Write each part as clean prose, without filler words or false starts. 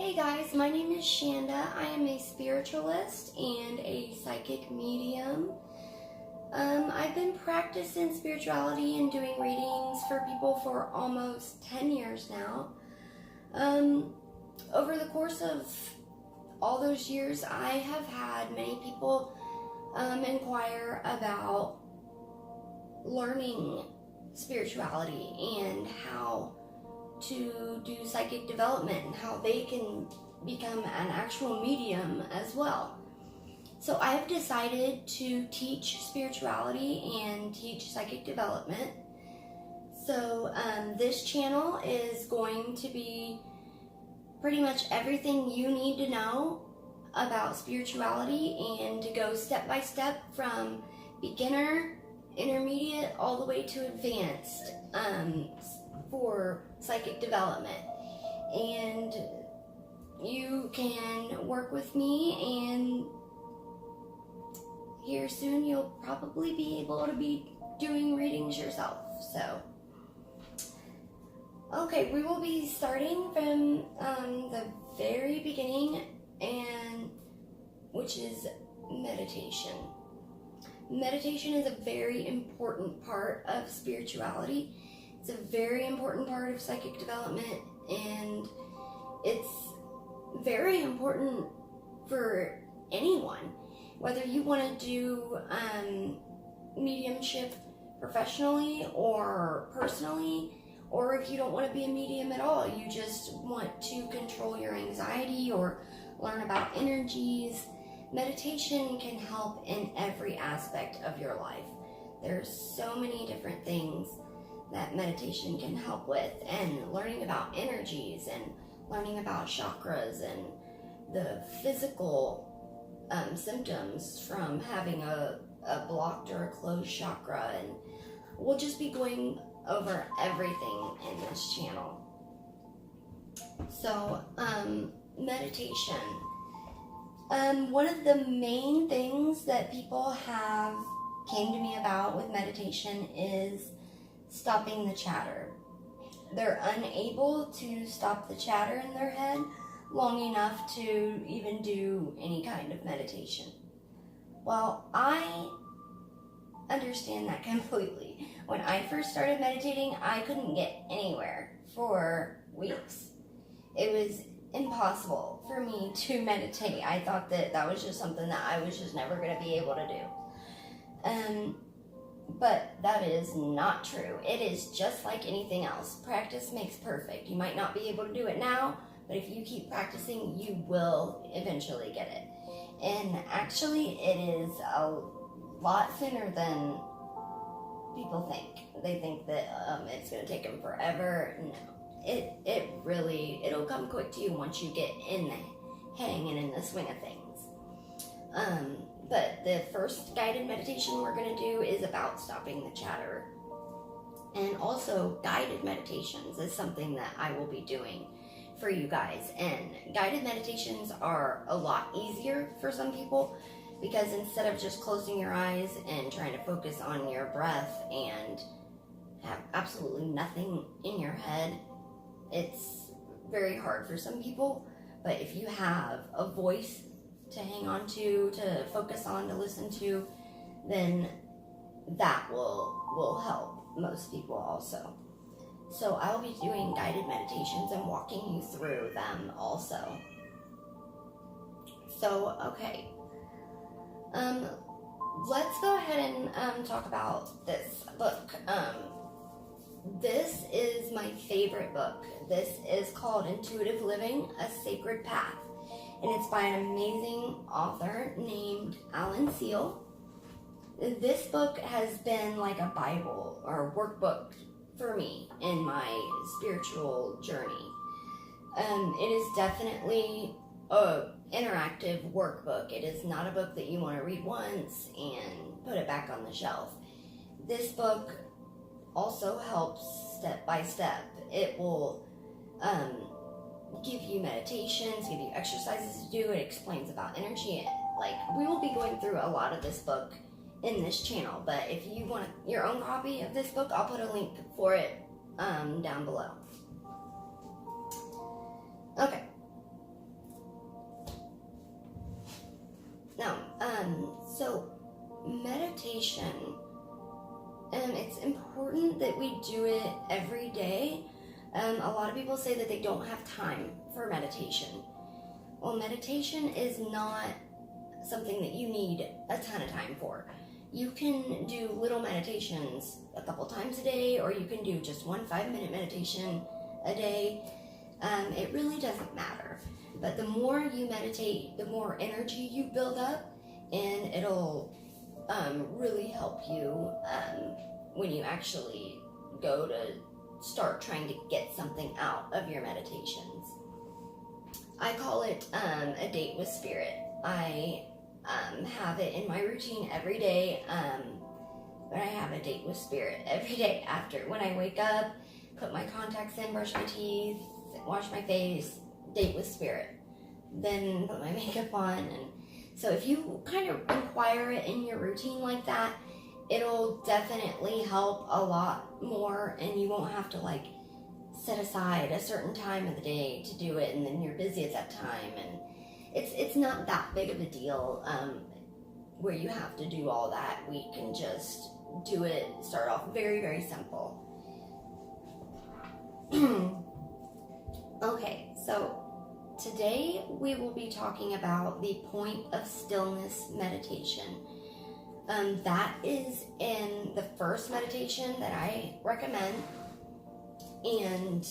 Hey guys, my name is Shanda. I am a spiritualist and a psychic medium. I've been practicing spirituality and doing readings for people for almost 10 years now. Over the course of all those years, I have had many people inquire about learning spirituality and how to do psychic development and how they can become an actual medium as well. So I have decided to teach spirituality and teach psychic development. So this channel is going to be pretty much everything you need to know about spirituality and to go step by step from beginner, intermediate, all the way to advanced for psychic development. And you can work with me, and here soon you'll probably be able to be doing readings yourself. So okay, we will be starting from the very beginning, and which is meditation. Meditation is a very important part of spirituality. It's a very important part of psychic development, and it's very important for anyone, whether you want to do mediumship professionally or personally, or if you don't want to be a medium at all, you just want to control your anxiety or learn about energies. Meditation can help in every aspect of your life. There's so many different things that meditation can help with, and learning about energies and learning about chakras and the physical symptoms from having a blocked or a closed chakra. And we'll just be going over everything in this channel. So meditation. One of the main things that people have came to me about with meditation is stopping the chatter. They're unable to stop the chatter in their head long enough to even do any kind of meditation. Well, I understand that completely. When I first started meditating, I couldn't get anywhere for weeks. It was impossible for me to meditate. I thought that was just something that I was just never going to be able to do. But that is not true. It is just like anything else. Practice makes perfect. You might not be able to do it now, but if you keep practicing, you will eventually get it. And actually, it is a lot sooner than people think. They think that it's going to take them forever. No. It'll come quick to you once you get in the hang and in the swing of things. But the first guided meditation we're going to do is about stopping the chatter. And also, guided meditations is something that I will be doing for you guys. And guided meditations are a lot easier for some people, because instead of just closing your eyes and trying to focus on your breath and have absolutely nothing in your head, it's very hard for some people. But if you have a voice to hang on to focus on, to listen to, then that will help most people also. So I'll be doing guided meditations and walking you through them also. So, okay. Let's go ahead and talk about this book. This is my favorite book. This is called Intuitive Living, A Sacred Path. And it's by an amazing author named Alan Seal. This book has been like a Bible or workbook for me in my spiritual journey. It is definitely an interactive workbook. It is not a book that you want to read once and put it back on the shelf. This book also helps step by step. It will give you meditations, give you exercises to do. It explains about energy. Like, we will be going through a lot of this book in this channel, but if you want your own copy of this book, I'll put a link for it down below. Okay, recommend that we do it every day. A lot of people say that they don't have time for meditation. Well, meditation is not something that you need a ton of time for. You can do little meditations a couple times a day, or you can do just one 5-minute meditation a day. It really doesn't matter. But the more you meditate, the more energy you build up, and it'll really help you when you actually go to start trying to get something out of your meditations. I call it a date with spirit. I have it in my routine every day, but I have a date with spirit every day after. When I wake up, put my contacts in, brush my teeth, wash my face, date with spirit. Then put my makeup on. And so if you kind of inquire it in your routine like that, it'll definitely help a lot more, and you won't have to like set aside a certain time of the day to do it, and then you're busy at that time, and it's not that big of a deal where you have to do all that. We can just do it, start off very, very simple. Okay, so today we will be talking about the point of stillness meditation. That is in the first meditation that I recommend, and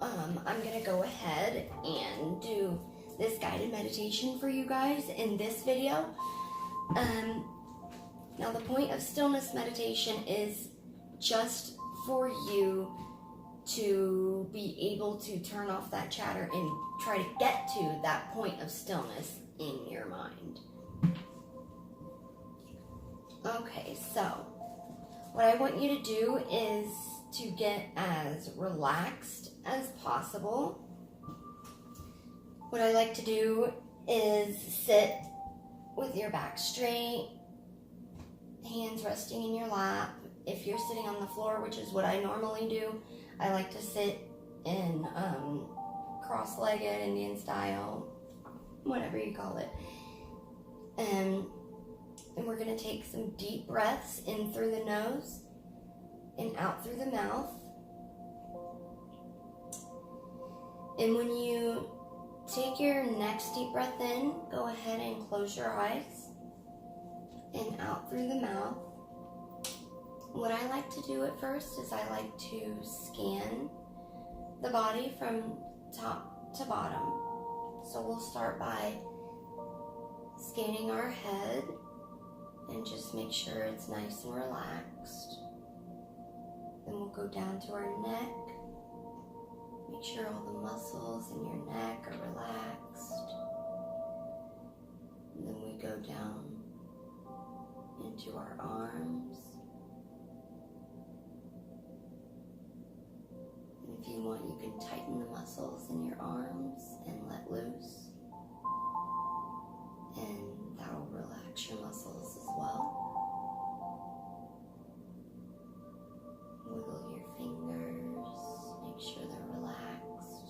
I'm going to go ahead and do this guided meditation for you guys in this video. Now, the point of stillness meditation is just for you to be able to turn off that chatter and try to get to that point of stillness in your mind. Okay, so what I want you to do is to get as relaxed as possible. What I like to do is sit with your back straight, hands resting in your lap. If you're sitting on the floor, which is what I normally do, I like to sit in cross-legged Indian style, whatever you call it. And we're going to take some deep breaths in through the nose and out through the mouth. And when you take your next deep breath in, go ahead and close your eyes, and out through the mouth. What I like to do at first is I like to scan the body from top to bottom. So we'll start by scanning our head and just make sure it's nice and relaxed. Then we'll go down to our neck. Make sure all the muscles in your neck are relaxed. And then we go down into our arms. And if you want, you can tighten the muscles in your arms and let loose. And that will relax your muscles as well. Wiggle your fingers, make sure they're relaxed.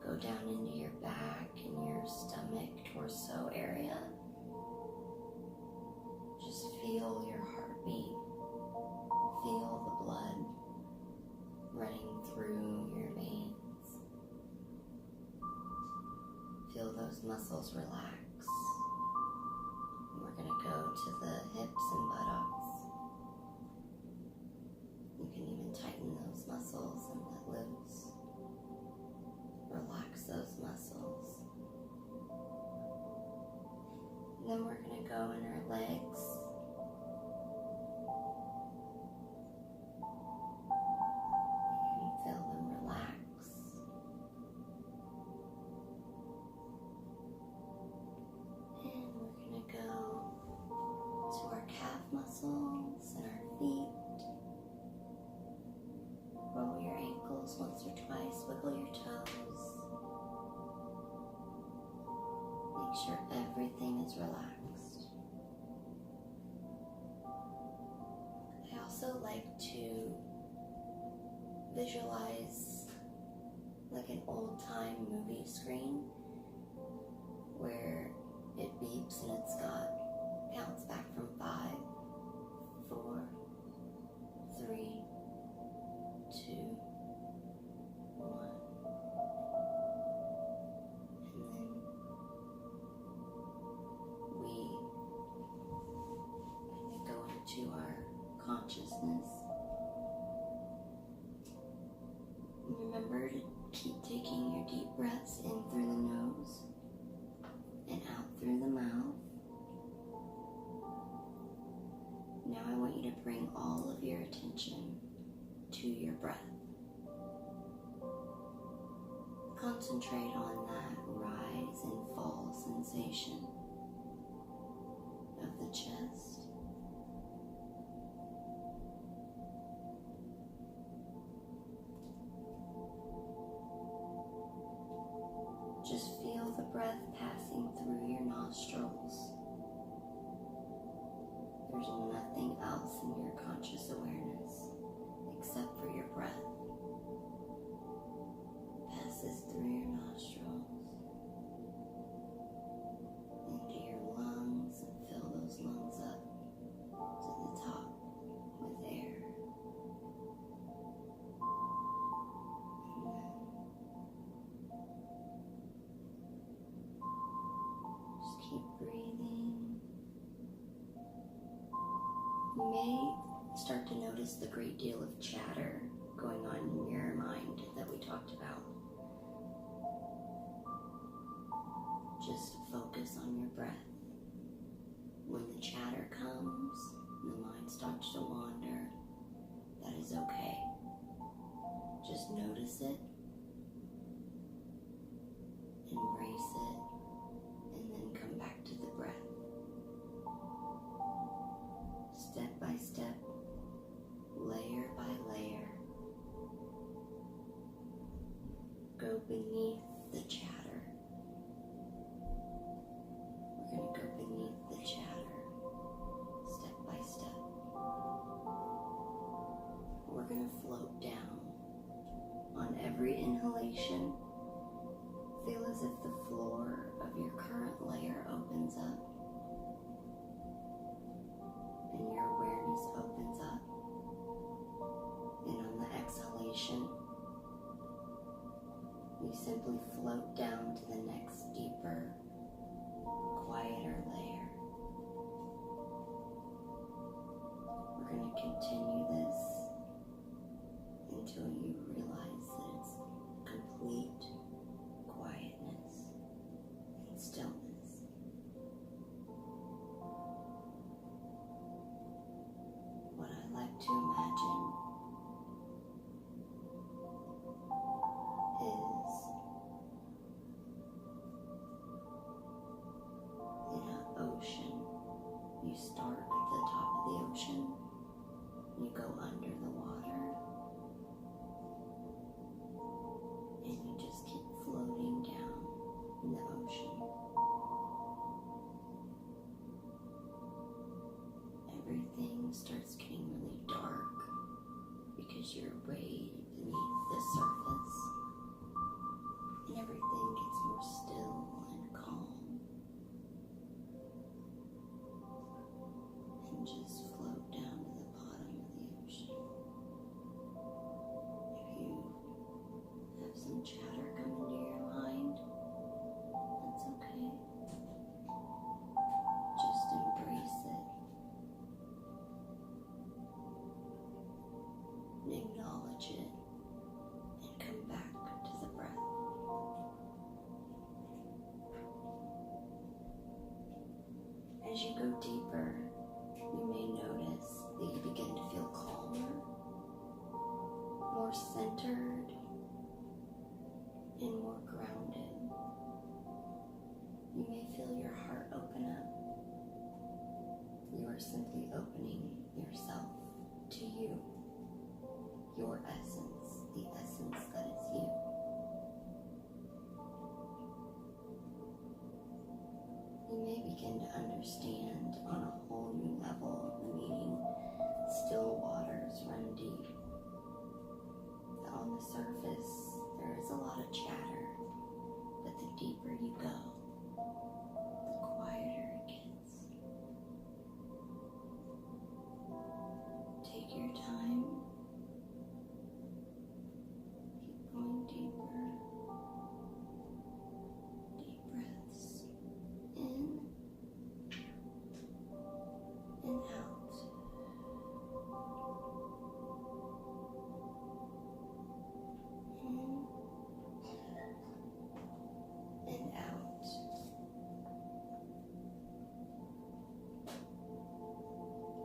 Go down into your back and your stomach, torso area. Just feel your heartbeat. Feel the blood running through your veins. Feel those muscles relax. And we're going to go to the hips and buttocks. You can even tighten those muscles and let loose. Relax those muscles. And then we're going to go in our legs. And feel them relax. And we're going to go to our calf muscles and our feet. Roll your ankles once or twice, wiggle your toes. Make sure everything is relaxed. I also like to visualize like an old-time movie screen where it beeps and it's got counts back from 5, 4, 3, 2, 1. And then we go into our consciousness. Remember to keep taking your deep breaths in through the nose and out through the mouth. Now I want you to bring all of your attention to your breath. Concentrate on that rise and fall sensation of the chest. Just feel the breath passing through your nostrils. There's nothing else in your conscious awareness except for your breath. Passes through your nostrils into your lungs and fill those lungs up to the top with air. And then just keep breathing. You may start to notice the great deal of chatter going on in your mind that we talked about. Just focus on your breath. When the chatter comes, the mind starts to wander. That is okay. Just notice it, embrace it, and then come back to the breath. Step by step, layer by layer, go beneath the chatter. We're going to go beneath the chatter, step by step. We're going to float down. On every inhalation, feel as if the floor of your current layer opens up. And your awareness opens up. And on the exhalation, you simply float down to the next deeper, quieter layer. We're going to continue this until you realize that it's complete quietness and stillness. What I like to imagine is in an ocean. You start at the top of the ocean, you go under the water, and you just keep floating down in the ocean. Everything starts getting really dark because you're way beneath the surface, and everything gets more still and calm. And just float down to the bottom of the ocean. If you have some chatter come into your mind, that's okay. Just embrace it. And acknowledge it. And come back to the breath. As you go deeper, you may notice that you begin to feel calmer, more centered, and more grounded. You may feel your heart open up. You are simply opening yourself to you, your essence, the essence that is you. You may begin to understand on a whole new level the meaning still waters run deep. On the surface, there is a lot of chatter, but the deeper you go, the quieter it gets. Take your time deeper. Deep breaths in and out. In and out.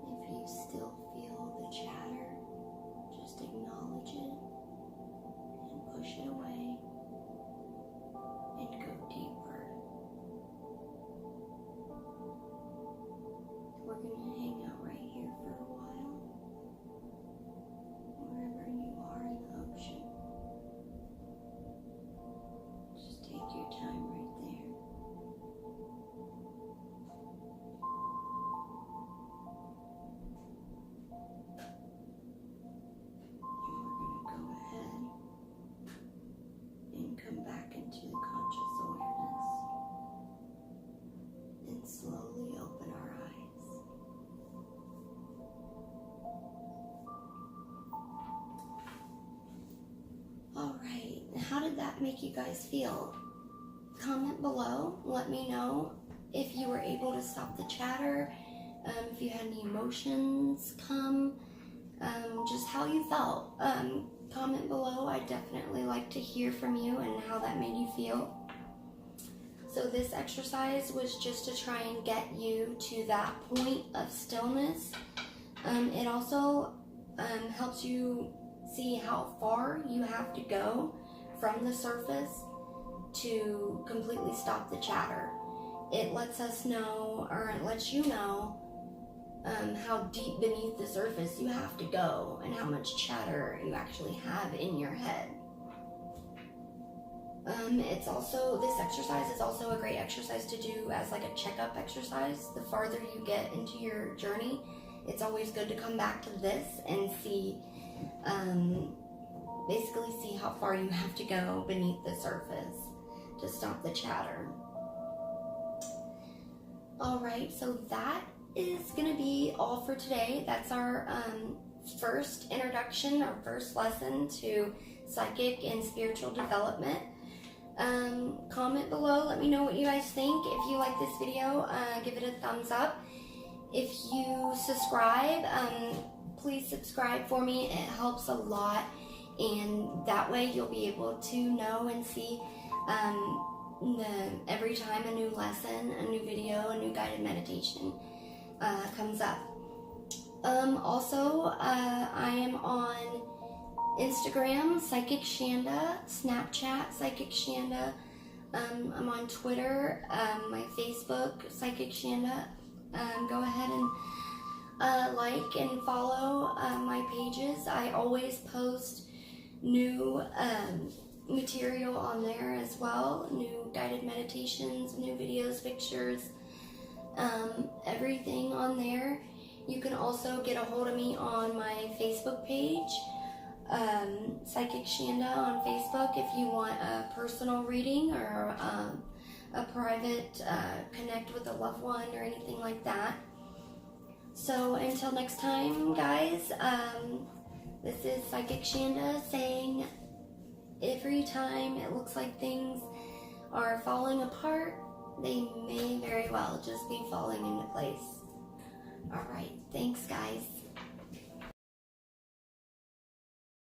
If you still feel the chatter, just acknowledge it and push it away and go deeper. We're going to hang out right here for a while, wherever you are in the ocean. Just take your time right there. And we're going to go ahead and come back into the conscious awareness and slowly open our eyes. All right, how did that make you guys feel? Comment below, let me know if you were able to stop the chatter, if you had any emotions come, just how you felt. Comment below. I definitely like to hear from you and how that made you feel. So this exercise was just to try and get you to that point of stillness. It also helps you see how far you have to go from the surface to completely stop the chatter. It lets us know, or it lets you know, how deep beneath the surface you have to go and how much chatter you actually have in your head. This exercise is also a great exercise to do as like a checkup exercise. The farther you get into your journey, it's always good to come back to this and see, basically see how far you have to go beneath the surface to stop the chatter. Alright, so that is going to be all for today. That's our first introduction, our first lesson to psychic and spiritual development. Comment below, let me know what you guys think. If you like this video, give it a thumbs up. If you subscribe, please subscribe for me. It helps a lot, and that way you'll be able to know and see every time a new lesson, a new video, a new guided meditation comes up. Also, I am on Instagram, Psychic Shanda, Snapchat, Psychic Shanda. I'm on Twitter, my Facebook, Psychic Shanda. Go ahead and like and follow my pages. I always post new material on there as well, new guided meditations, new videos, pictures, everything on there. You can also get a hold of me on my Facebook page, Psychic Shanda on Facebook, if you want a personal reading or a private connect with a loved one or anything like that. So until next time, guys, this is Psychic Shanda saying, every time it looks like things are falling apart, they may very well just be falling into place. Alright, thanks guys.